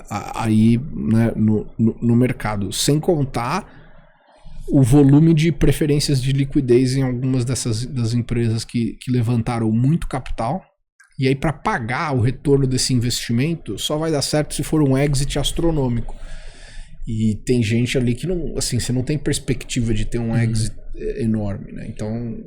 aí, né, no mercado. Sem contar o volume de preferências de liquidez em algumas das empresas que levantaram muito capital. E aí, para pagar o retorno desse investimento, só vai dar certo se for um exit astronômico. E tem gente ali que não, assim, você não tem perspectiva de ter um exit enorme, né? Então,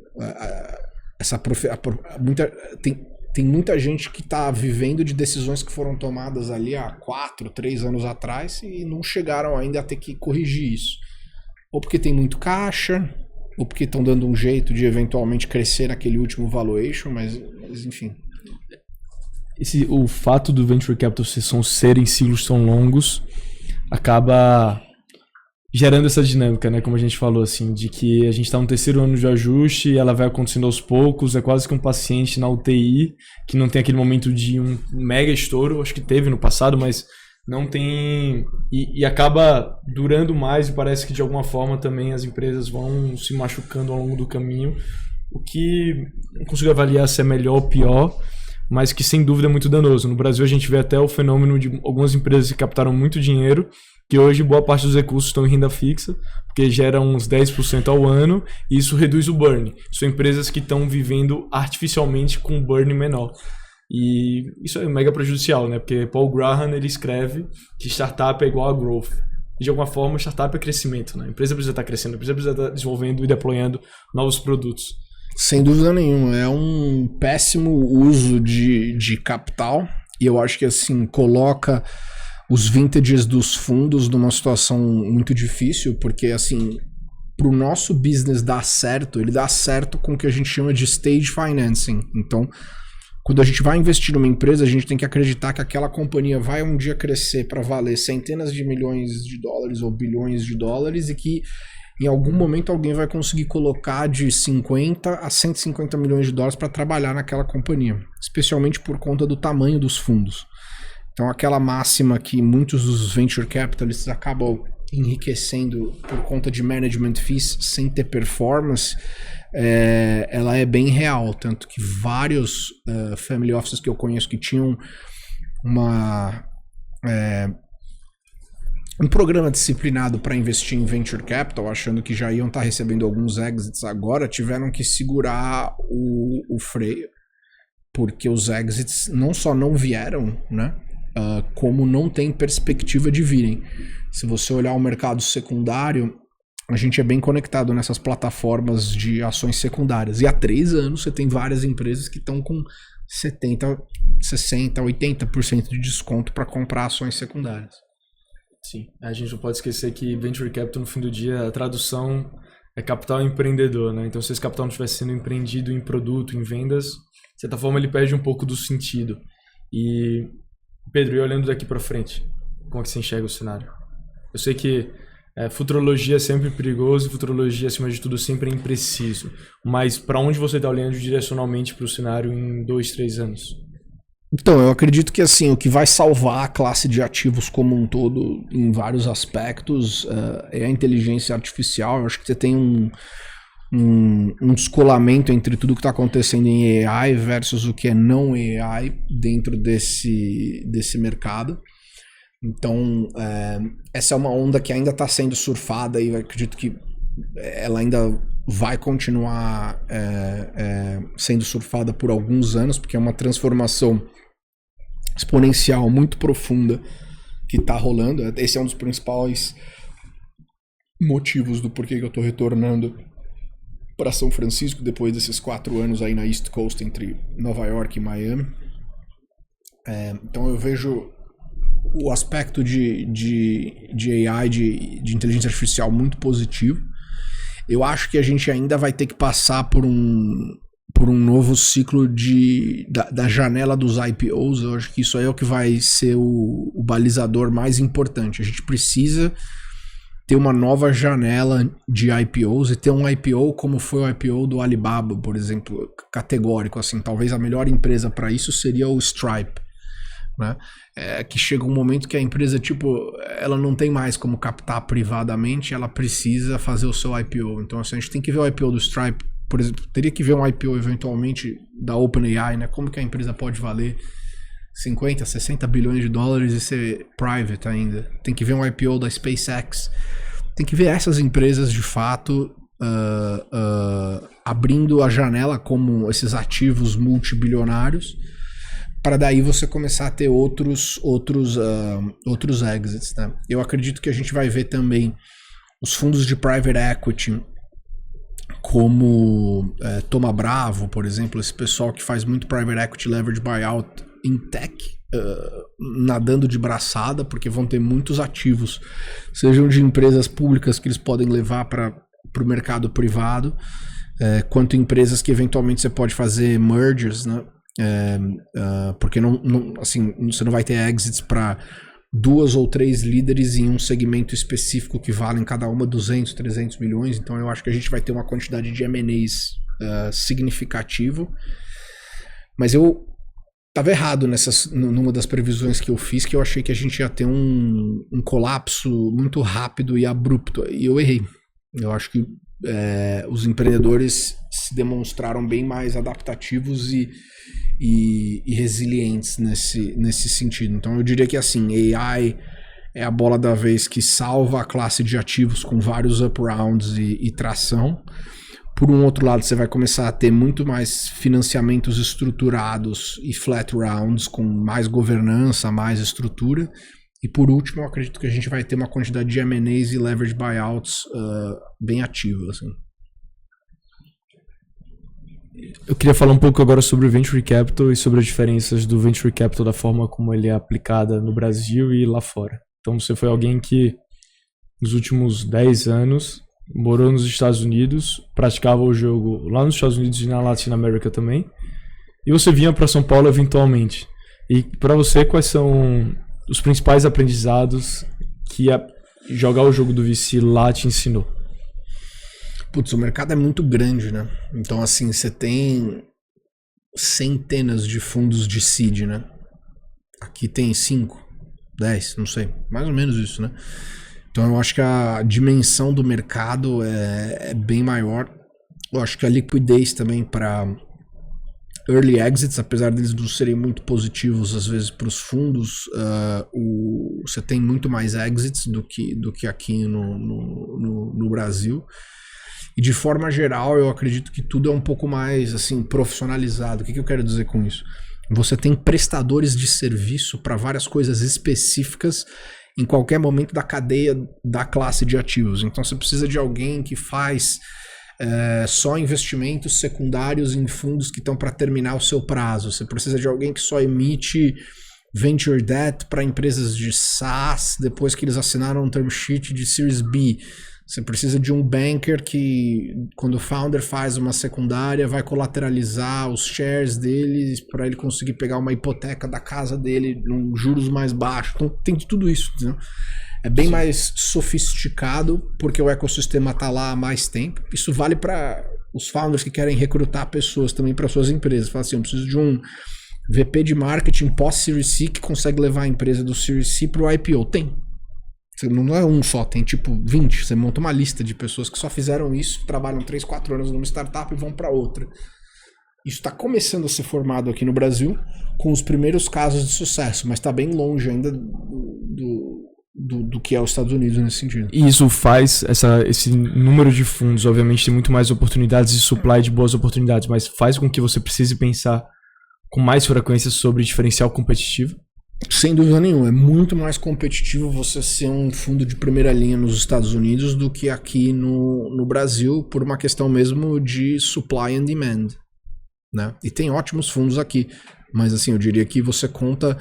tem muita gente que está vivendo de decisões que foram tomadas ali há 4, 3 anos atrás e não chegaram ainda a ter que corrigir isso. Ou porque tem muito caixa, ou porque estão dando um jeito de eventualmente crescer naquele último valuation, mas enfim. O fato do Venture Capital serem ciclos tão longos acaba gerando essa dinâmica, né? Como a gente falou, assim, de que a gente está no terceiro ano de ajuste e ela vai acontecendo aos poucos, é quase que um paciente na UTI que não tem aquele momento de um mega estouro, acho que teve no passado, mas não tem... E acaba durando mais e parece que de alguma forma também as empresas vão se machucando ao longo do caminho, o que não consigo avaliar se é melhor ou pior, mas que sem dúvida é muito danoso. No Brasil a gente vê até o fenômeno de algumas empresas que captaram muito dinheiro, que hoje boa parte dos recursos estão em renda fixa, porque gera uns 10% ao ano, e isso reduz o burn. São empresas que estão vivendo artificialmente com um burn menor. E isso é mega prejudicial, né? Porque Paul Graham, ele escreve que startup é igual a growth. De alguma forma, startup é crescimento, né? A empresa precisa estar crescendo, a empresa precisa estar desenvolvendo e deployando novos produtos. Sem dúvida nenhuma, é um péssimo uso de capital, e eu acho que assim, coloca os vintages dos fundos numa situação muito difícil, porque assim, para o nosso business dar certo, ele dá certo com o que a gente chama de stage financing. Então, quando a gente vai investir numa empresa, a gente tem que acreditar que aquela companhia vai um dia crescer para valer centenas de milhões de dólares ou bilhões de dólares, e que em algum momento alguém vai conseguir colocar de 50 a 150 milhões de dólares para trabalhar naquela companhia, especialmente por conta do tamanho dos fundos. Então aquela máxima que muitos dos venture capitalists acabam enriquecendo por conta de management fees sem ter performance, ela é bem real, tanto que vários family offices que eu conheço que tinham um programa disciplinado para investir em venture capital, achando que já iam estar recebendo alguns exits agora, tiveram que segurar o freio, porque os exits não só não vieram, né, como não tem perspectiva de virem. Se você olhar o mercado secundário, a gente é bem conectado nessas plataformas de ações secundárias. E há 3 anos você tem várias empresas que estão com 70%, 60%, 80% de desconto para comprar ações secundárias. Sim, a gente não pode esquecer que Venture Capital, no fim do dia, a tradução é capital empreendedor, né? Então, se esse capital não estiver sendo empreendido em produto, em vendas, de certa forma ele perde um pouco do sentido. E, Pedro, e olhando daqui para frente, como é que você enxerga o cenário? Eu sei que futurologia é sempre perigoso, futurologia, acima de tudo, sempre é impreciso. Mas para onde você está olhando direcionalmente para o cenário em 2, 3 anos? Então, eu acredito que assim, o que vai salvar a classe de ativos como um todo, em vários aspectos, é a inteligência artificial. Eu acho que você tem um descolamento entre tudo que está acontecendo em AI versus o que é não AI dentro desse mercado. Então, essa é uma onda que ainda está sendo surfada e eu acredito que ela ainda vai continuar sendo surfada por alguns anos, porque é uma transformação exponencial muito profunda que está rolando. Esse é um dos principais motivos do porquê que eu estou retornando para São Francisco depois desses 4 anos aí na East Coast entre Nova York e Miami. Então eu vejo o aspecto de AI, de inteligência artificial muito positivo. Eu acho que a gente ainda vai ter que passar por um novo ciclo da janela dos IPOs. Eu acho que isso aí é o que vai ser o balizador mais importante. A gente precisa ter uma nova janela de IPOs e ter um IPO como foi o IPO do Alibaba, por exemplo, categórico. Assim, talvez a melhor empresa para isso seria o Stripe, né? Que chega um momento que a empresa, ela não tem mais como captar privadamente, ela precisa fazer o seu IPO. Então, assim, a gente tem que ver o IPO do Stripe por exemplo, teria que ver um IPO eventualmente da OpenAI, né? Como que a empresa pode valer 50, 60 bilhões de dólares e ser private ainda. Tem que ver um IPO da SpaceX. Tem que ver essas empresas de fato abrindo a janela como esses ativos multibilionários, para daí você começar a ter outros exits, né? Eu acredito que a gente vai ver também os fundos de private equity como Thoma Bravo, por exemplo, esse pessoal que faz muito private equity leverage buyout em tech, nadando de braçada, porque vão ter muitos ativos, sejam de empresas públicas que eles podem levar para o mercado privado, quanto empresas que eventualmente você pode fazer mergers, né? Porque assim, você não vai ter exits para 2 ou 3 líderes em um segmento específico que valem cada uma 200, 300 milhões. Então eu acho que a gente vai ter uma quantidade de M&As significativo. Mas eu estava errado numa das previsões que eu fiz, que eu achei que a gente ia ter um colapso muito rápido e abrupto. E eu errei. Eu acho que os empreendedores se demonstraram bem mais adaptativos e resilientes nesse sentido. Então eu diria que assim, AI é a bola da vez que salva a classe de ativos com vários up rounds e tração. Por um outro lado, você vai começar a ter muito mais financiamentos estruturados e flat rounds com mais governança, mais estrutura. E por último, eu acredito que a gente vai ter uma quantidade de M&As e leverage buyouts bem ativos, assim. Eu queria falar um pouco agora sobre o Venture Capital e sobre as diferenças do Venture Capital, da forma como ele é aplicada no Brasil e lá fora. Então você foi alguém que nos últimos 10 anos morou nos Estados Unidos, praticava o jogo lá nos Estados Unidos e na Latinoamérica também, e você vinha para São Paulo eventualmente. E para você, quais são os principais aprendizados que jogar o jogo do VC lá te ensinou? Putz, o mercado é muito grande, né? Então, assim, você tem centenas de fundos de seed, né? Aqui tem 5, 10, não sei. Mais ou menos isso, né? Então, eu acho que a dimensão do mercado é bem maior. Eu acho que a liquidez também para early exits, apesar deles não serem muito positivos às vezes para os fundos, você tem muito mais exits do que aqui no Brasil. E de forma geral, eu acredito que tudo é um pouco mais assim profissionalizado. O que eu quero dizer com isso? Você tem prestadores de serviço para várias coisas específicas em qualquer momento da cadeia da classe de ativos. Então você precisa de alguém que faz só investimentos secundários em fundos que estão para terminar o seu prazo. Você precisa de alguém que só emite venture debt para empresas de SaaS depois que eles assinaram um term sheet de Series B. Você precisa de um banker que, quando o founder faz uma secundária, vai colateralizar os shares deles para ele conseguir pegar uma hipoteca da casa dele num juros mais baixos. Então tem de tudo isso, entendeu? É bem mais sofisticado porque o ecossistema está lá há mais tempo. Isso vale para os founders que querem recrutar pessoas também para suas empresas. Fala assim, eu preciso de um VP de marketing pós-Series C que consegue levar a empresa do Series C para o IPO. Tem. Não é um só, tem tipo 20. Você monta uma lista de pessoas que só fizeram isso, trabalham 3, 4 anos numa startup e vão para outra. Isso está começando a ser formado aqui no Brasil com os primeiros casos de sucesso, mas está bem longe ainda do que é os Estados Unidos nesse sentido. E isso faz, esse número de fundos, obviamente tem muito mais oportunidades e supply de boas oportunidades, mas faz com que você precise pensar com mais frequência sobre diferencial competitivo? Sem dúvida nenhuma, é muito mais competitivo você ser um fundo de primeira linha nos Estados Unidos do que aqui no Brasil, por uma questão mesmo de supply and demand, né? E tem ótimos fundos aqui, mas assim, eu diria que você conta,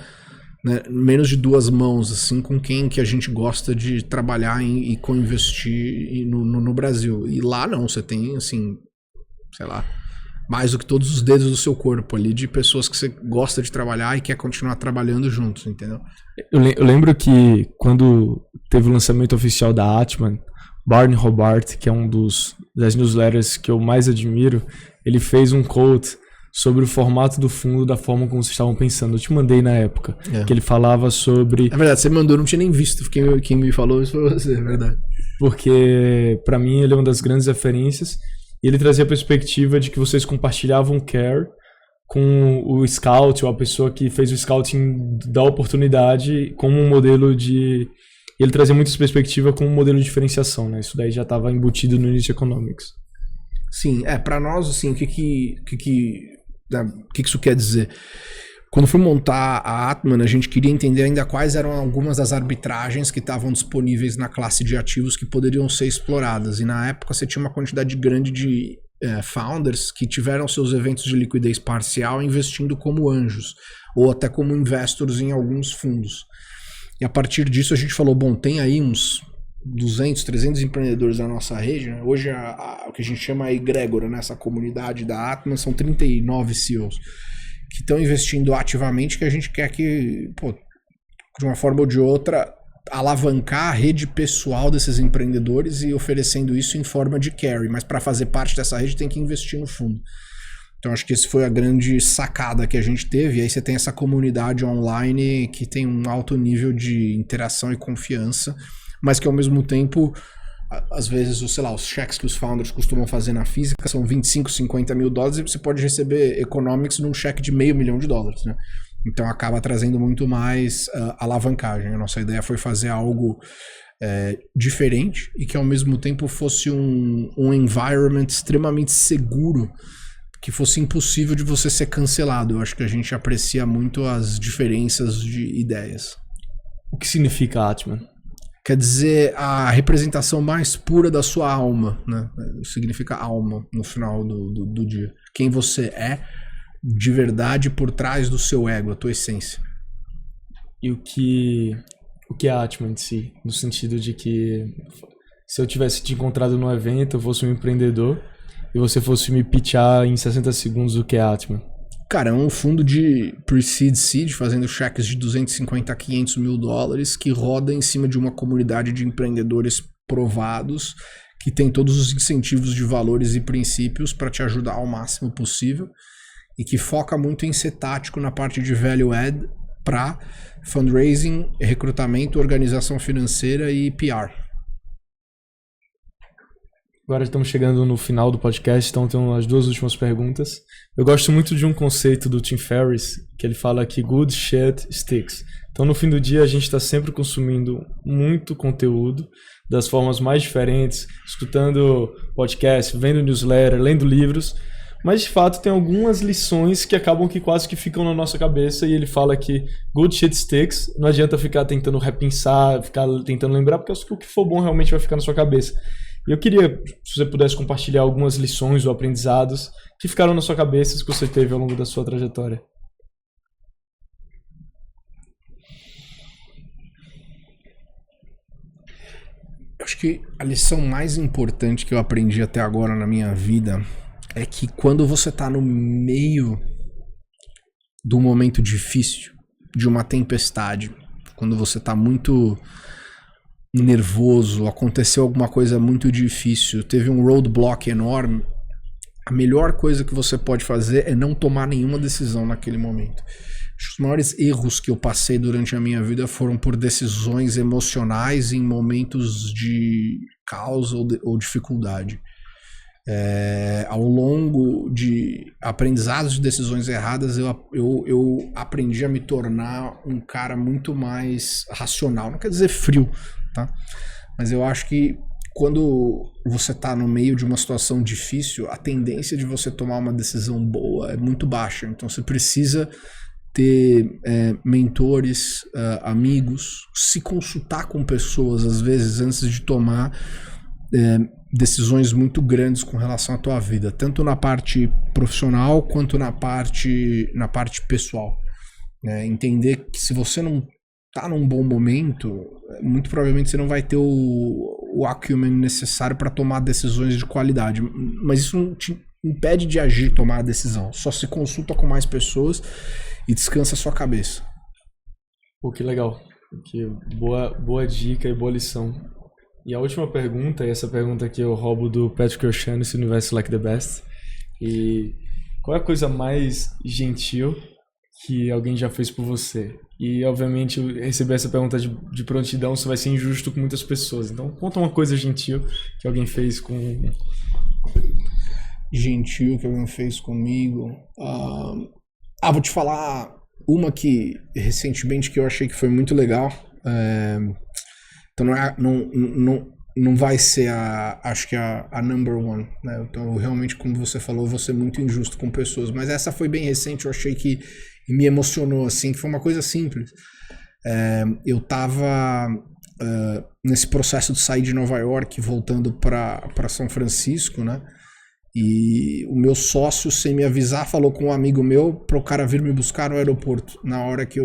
né, menos de 2 mãos assim, com quem que a gente gosta de trabalhar e co-investir no Brasil. E lá não, você tem assim, sei lá, mais do que todos os dedos do seu corpo ali, de pessoas que você gosta de trabalhar e quer continuar trabalhando juntos, entendeu? Eu lembro que quando teve o lançamento oficial da Atman, Barney Hobart, que é um das newsletters que eu mais admiro, ele fez um quote sobre o formato do fundo, da forma como vocês estavam pensando. Eu te mandei na época, que ele falava sobre... É verdade, você mandou, eu não tinha nem visto, quem me falou isso foi você, é verdade. Porque, pra mim, ele é uma das grandes referências. E ele trazia a perspectiva de que vocês compartilhavam care com o scout ou a pessoa que fez o scouting da oportunidade como um modelo de... Ele trazia muito essa perspectiva como um modelo de diferenciação, né? Isso daí já estava embutido no Niche Economics. Sim, para nós, assim, o que isso quer dizer? Quando fui montar a Atman, a gente queria entender ainda quais eram algumas das arbitragens que estavam disponíveis na classe de ativos que poderiam ser exploradas. E na época você tinha uma quantidade grande de founders que tiveram seus eventos de liquidez parcial investindo como anjos ou até como investors em alguns fundos. E a partir disso a gente falou, bom, tem aí uns 200, 300 empreendedores da nossa rede, né? Hoje o que a gente chama a egrégora, né? Essa comunidade da Atman, são 39 CEOs que estão investindo ativamente, que a gente quer que, de uma forma ou de outra, alavancar a rede pessoal desses empreendedores e oferecendo isso em forma de carry, mas para fazer parte dessa rede tem que investir no fundo. Então acho que esse foi a grande sacada que a gente teve, e aí você tem essa comunidade online que tem um alto nível de interação e confiança, mas que ao mesmo tempo, às vezes, os cheques que os founders costumam fazer na física são 25, 50 mil dólares e você pode receber economics num cheque de $500 mil, né? Então acaba trazendo muito mais alavancagem. A nossa ideia foi fazer algo diferente e que ao mesmo tempo fosse um environment extremamente seguro, que fosse impossível de você ser cancelado. Eu acho que a gente aprecia muito as diferenças de ideias. O que significa Atman? Quer dizer, a representação mais pura da sua alma, né? Significa alma no final do dia. Quem você é de verdade por trás do seu ego, a tua essência. E o que é Atman em si? No sentido de que se eu tivesse te encontrado num evento, eu fosse um empreendedor e você fosse me pitchar em 60 segundos o que é Atman. Cara, é um fundo de pre-seed seed, fazendo cheques de 250 a 500 mil dólares, que roda em cima de uma comunidade de empreendedores provados, que tem todos os incentivos de valores e princípios para te ajudar ao máximo possível, e que foca muito em ser tático na parte de value add para fundraising, recrutamento, organização financeira e PR. Agora estamos chegando no final do podcast, então tem as duas últimas perguntas. Eu gosto muito de um conceito do Tim Ferriss, que ele fala que good shit sticks. Então no fim do dia a gente está sempre consumindo muito conteúdo, das formas mais diferentes, escutando podcast, vendo newsletter, lendo livros, mas de fato tem algumas lições que acabam que quase que ficam na nossa cabeça, e ele fala que good shit sticks, não adianta ficar tentando repensar, ficar tentando lembrar, porque o que for bom realmente vai ficar na sua cabeça. E eu queria, se você pudesse compartilhar algumas lições ou aprendizados que ficaram na sua cabeça, que você teve ao longo da sua trajetória. Eu acho que a lição mais importante que eu aprendi até agora na minha vida é que quando você está no meio de um momento difícil, de uma tempestade, quando você está muito nervoso, aconteceu alguma coisa muito difícil, teve um roadblock enorme, a melhor coisa que você pode fazer é não tomar nenhuma decisão naquele momento. Os maiores erros que eu passei durante a minha vida foram por decisões emocionais em momentos de caos ou dificuldade. Ao longo de aprendizados de decisões erradas, eu aprendi a me tornar um cara muito mais racional. Não quer dizer frio, tá? Mas eu acho que quando você está no meio de uma situação difícil, a tendência de você tomar uma decisão boa é muito baixa. Então você precisa ter mentores, amigos, se consultar com pessoas, às vezes, antes de tomar decisões muito grandes com relação à tua vida, tanto na parte profissional quanto na parte pessoal. Entender que se você não está num bom momento, muito provavelmente você não vai ter o acumen necessário para tomar decisões de qualidade, mas isso não te impede de agir, tomar a decisão. Só se consulta com mais pessoas e descansa a sua cabeça. Pô, que legal. Que boa dica e boa lição. E a última pergunta, e essa pergunta aqui eu roubo do Patrick O'Shaughnessy, Universe Like the Best. E qual é a coisa mais gentil que alguém já fez por você? E, obviamente, receber essa pergunta de prontidão, você vai ser injusto com muitas pessoas. Então, conta uma coisa gentil que alguém fez com... gentil que alguém fez comigo. Vou te falar uma que recentemente que eu achei que foi muito legal. Então não vai ser acho que a number one, né? Então realmente, como você falou, eu vou ser muito injusto com pessoas, mas essa foi bem recente, eu achei que me emocionou, assim, que foi uma coisa simples. Eu tava nesse processo de sair de Nova York, voltando para São Francisco, né? E o meu sócio, sem me avisar, falou com um amigo meu para o cara vir me buscar no aeroporto na hora que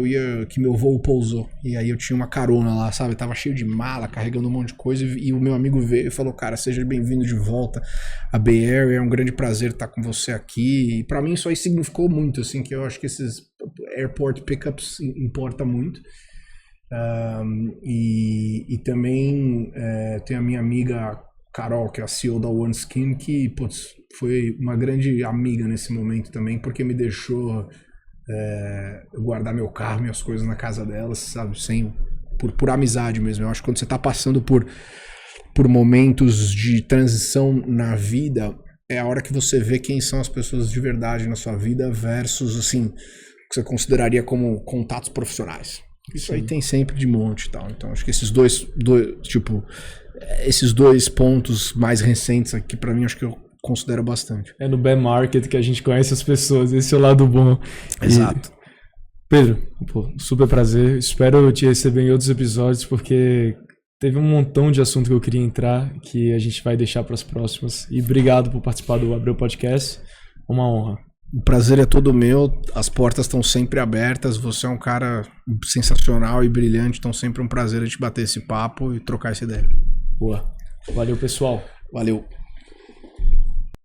meu voo pousou. E aí eu tinha uma carona lá, sabe? Tava cheio de mala, carregando um monte de coisa. E o meu amigo veio e falou: cara, seja bem-vindo de volta a Bay Area, é um grande prazer estar com você aqui. E para mim isso aí significou muito, assim, que eu acho que esses airport pickups importa muito. E também tem a minha amiga Carol, que é a CEO da OneSkin, que foi uma grande amiga nesse momento também, porque me deixou guardar meu carro, minhas coisas na casa delas, sabe? Por amizade mesmo. Eu acho que quando você tá passando por momentos de transição na vida, é a hora que você vê quem são as pessoas de verdade na sua vida versus, assim, o que você consideraria como contatos profissionais. Isso aí tem sempre de monte e tal. Então acho que esses dois pontos mais recentes aqui pra mim, acho que eu considero bastante. É no bear market que a gente conhece as pessoas, esse é o lado bom. Exato. Pedro, super prazer, espero te receber em outros episódios, porque teve um montão de assunto que eu queria entrar, que a gente vai deixar para as próximas. E obrigado por participar do Abreu Podcast, uma honra. O prazer é todo meu, as portas estão sempre abertas, você é um cara sensacional e brilhante, então sempre um prazer a gente bater esse papo e trocar essa ideia. Boa. Valeu, pessoal. Valeu.